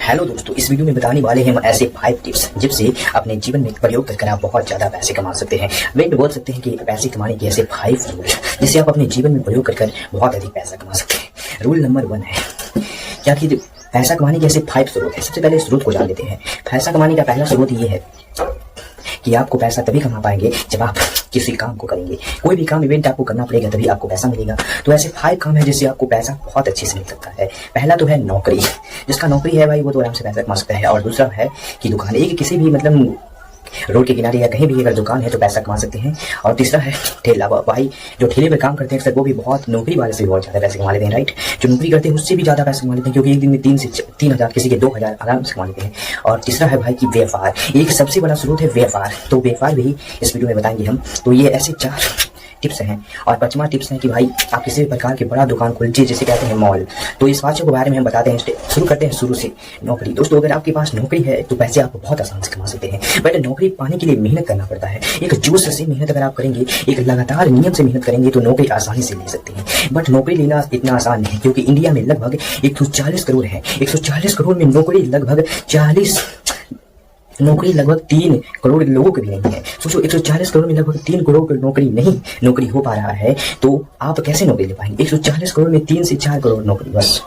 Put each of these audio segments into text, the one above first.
Hello दोस्तों, इस video में बताने वाले हैं हम ऐसे 5 टिप्स जिससे अपने जीवन में प्रयोग कर आप बहुत ज्यादा पैसे कमा सकते हैं। वे बोल सकते हैं कि पैसे कमाने के ऐसे 5 रूल जिससे आप अपने जीवन में प्रयोग कर बहुत अधिक पैसा कमा सकते हैं। रूल नंबर 1 है क्या कि पैसा कमाने के ऐसे 5 स्रोत है। सबसे पहले स्रोत को जान लेते हैं। पैसा कमाने का पहला स्रोत ये है कि आपको पैसा तभी कमा पाएंगे जब आप किसी काम को करेंगे। कोई भी काम इवेंट आपको करना पड़ेगा तभी आपको पैसा मिलेगा। तो ऐसे 5 काम है जिससे आपको पैसा बहुत अच्छे से मिल सकता है। पहला तो है नौकरी। जिसका नौकरी है भाई वो तो आराम से पैसा कमा सकता है। और दूसरा है कि दुकान, एक किसी भी मतलब रोड के किनारे या कहीं भी अगर दुकान है तो पैसा कमा सकते हैं। और तीसरा है ठेला। भाई जो ठेले पे काम करते हैं सर वो भी बहुत, नौकरी वाले से भी बहुत ज्यादा पैसे कमा लेते हैं, राइट। जो नौकरी करते हैं उससे भी ज्यादा पैसे कमा लेते हैं, क्योंकि एक दिन में 3 से 3,000 किसी के 2,000 आराम से कमा लेते हैं। और तीसरा है भाई कि व्यापार। एक सबसे बड़ा स्रोत है व्यापार। तो व्यापार भी इस वीडियो में बताएंगे हम। तो ये ऐसे 4 टिप्स हैं। और 5वां टिप्स है कि भाई आप किसी भी प्रकार की बड़ा दुकान खोलिए जिसे कहते हैं मॉल। तो इस बात के बारे में हम बताते हैं। शुरू करते हैं शुरू से। नौकरी। दोस्तों अगर आपके पास नौकरी है तो पैसे आप बहुत आसान से कमा सकते हैं। बट नौकरी पाने के लिए मेहनत करना पड़ता है। एक जोश से मेहनत अगर आप करेंगे, एक लगातार नियम से मेहनत करेंगे तो नौकरी आसानी से ले सकते हैं। बट नौकरी लेना इतना आसान नहीं, क्योंकि इंडिया में लगभग 140 करोड़ है। 140 करोड़ में नौकरी लगभग 3 करोड़ लोगों की भी नहीं है। सोचो 140 करोड़ में लगभग 3 करोड़ की नौकरी हो पा रहा है तो आप कैसे नौकरी ले पाएंगे। 140 करोड़ में 3 से 4 करोड़ नौकरी बस।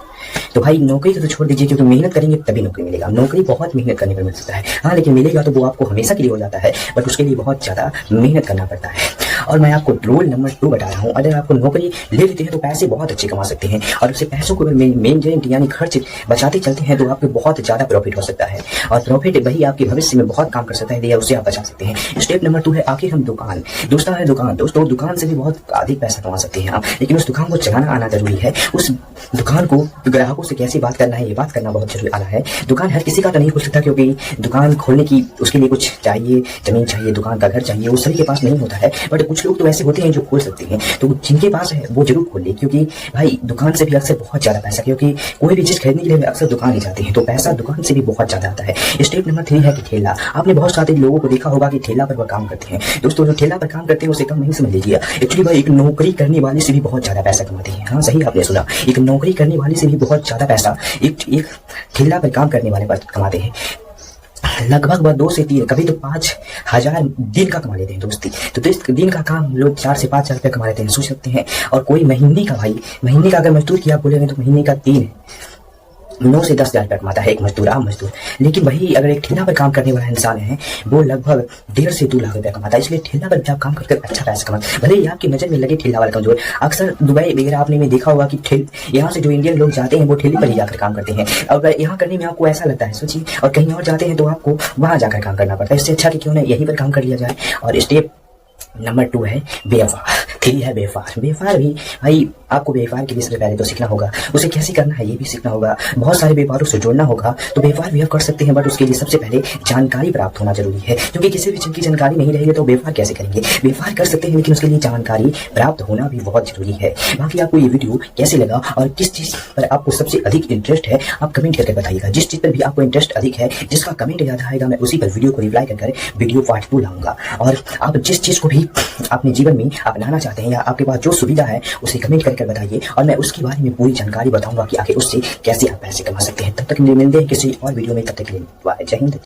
तो भाई नौकरी तो छोड़ दीजिए, क्योंकि मेहनत करेंगे तभी नौकरी मिलेगा। नौकरी बहुत मेहनत करने पर मिल सकता है, हाँ, लेकिन मिलेगा तो वो आपको हमेशा के लिए हो जाता है। बट उसके लिए बहुत ज्यादा मेहनत करना पड़ता है। और मैं आपको रूल नंबर 2 बता रहा हूँ। अगर आपको नौकरी ले लेते हैं तो पैसे बहुत अच्छे कमा सकते हैं। और उससे पैसों को मेंटेन यानी खर्च बचाते चलते हैं तो आपको बहुत ज्यादा प्रॉफिट हो सकता है। और प्रॉफिट वही आपके भविष्य में बहुत काम कर सकता है, उससे आप बचा सकते हैं। स्टेप नंबर 2 है आखिर हम दुकान। दूसरा है दुकान। दोस्तों दुकान से भी बहुत अधिक पैसा कमा सकते हैं आप, लेकिन उस दुकान को चलाना आना जरूरी है। उस दुकान को ग्राहकों से कैसे बात करना है ये बात करना बहुत जरूरी आना है। दुकान हर किसी का तो नहीं खोल सकता, क्योंकि दुकान खोलने की उसके लिए कुछ चाहिए, जमीन चाहिए, दुकान का घर चाहिए, वो सभी के पास नहीं होता है। बट कुछ लोग तो ऐसे होते हैं जो खोल सकते हैं। तो जिनके पास है वो जरूर खोल ले, क्योंकि भाई दुकान से भी अक्सर बहुत ज्यादा पैसा, क्योंकि कोई भी चीज खरीदने के लिए अक्सर दुकान ही जाते हैं तो पैसा दुकान से भी बहुत ज्यादा आता है। स्टेप नंबर 3 है कि ठेला। आपने बहुत सारे लोगों को देखा होगा कि ठेला पर वो काम करते हैं। दोस्तों जो ठेला पर काम करते हैं उसे कम नहीं समझ लीजिए। एक्चुअली भाई एक नौकरी करने वाले से भी बहुत ज्यादा पैसा कमाते हैं। हाँ सही आपने सुना, एक नौकरी करने वाले से भी बहुत ज्यादा पैसा एक ठेला पर काम करने वाले पर कमाते हैं। लगभग 2 से 3 कभी तो 5,000 दिन का कमा लेते हैं दोस्ती। तो इस दिन का काम लोग 4 से 5,000 रुपये कमा लेते हैं, सोच सकते हैं। और कोई महीने का अगर मजदूर की आप बोलेंगे तो महीने का 9 से 10,000 रुपया कमाता है एक मजदूर, आम मजदूर। लेकिन वही अगर एक ठेला पर काम करने वाला इंसान है वो लगभग 1.5 से 2 लाख रुपया कमाता है। इसलिए ठेला पर आप काम करके अच्छा पैसा कमाते, भले ही आपकी नजर में लगे ठेला वाला कमजोर। अक्सर दुबई वगैरह आपने में देखा होगा कि यहाँ से जो इंडियन लोग जाते हैं वो ठेले पर ही जाकर काम करते हैं। अगर यहाँ करने में आपको ऐसा लगता है सोचिए, और कहीं और जाते हैं तो आपको वहां जाकर काम करना पड़ता है। इससे अच्छा कि क्यों ना यहीं पर काम कर लिया जाए। और स्टेप नंबर 2 है व्यापार। 3 है व्यापार। व्यापार भी भाई आपको व्यापार के लिए सबसे पहले तो सीखना होगा, उसे कैसे करना है ये भी सीखना होगा। बहुत सारे व्यापारों से जोड़ना होगा तो व्यापार भी आप कर सकते हैं, बट उसके लिए सबसे पहले जानकारी प्राप्त होना जरूरी है। क्योंकि किसी भी चीज की जानकारी नहीं रहेगी तो व्यापार कैसे करेंगे। व्यापार कर सकते हैं लेकिन उसके लिए जानकारी प्राप्त होना भी बहुत जरूरी है। बाकी आपको ये वीडियो कैसे लगा और किस चीज पर आपको सबसे अधिक इंटरेस्ट है आप कमेंट करके बताइएगा। जिस चीज पर भी आपको इंटरेस्ट अधिक है, जिसका कमेंट ज्यादा आएगा, मैं उसी पर वीडियो को रिप्लाई कर वीडियो पार्ट 2 लाऊंगा। और आप जिस चीज को भी अपने जीवन में अपनाना चाहते हैं या आपके पास जो सुविधा है उसे कमेंट करके बताइए, और मैं उसके बारे में पूरी जानकारी बताऊंगा कि आखिर उससे कैसे आप पैसे कमा सकते हैं। तब तक मिलते हैं किसी और वीडियो में, तब तक के लिए बाय, जय हिंद।